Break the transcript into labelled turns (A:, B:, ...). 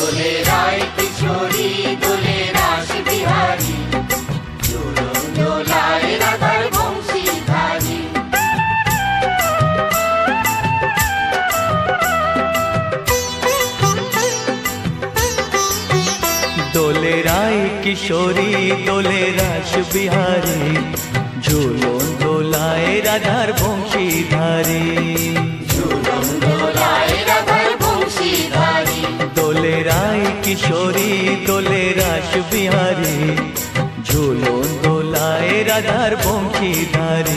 A: দোলে রায় কিশোরী দোলে রাস বিহারী, ঝুলন দোলায় রাধার বংশীধারী।
B: দোলে রায় কিশোরী দোলে রাস বিহারী, ঝুলন দোলায় রাধার বংশীধারী।
A: ঝুলন দোলায় রাধার বংশীধারী।
B: দোলে রায় কিশোরী দোলে রাস বিহারী, ঝুলন দোলায় রাধার বংশীধারী।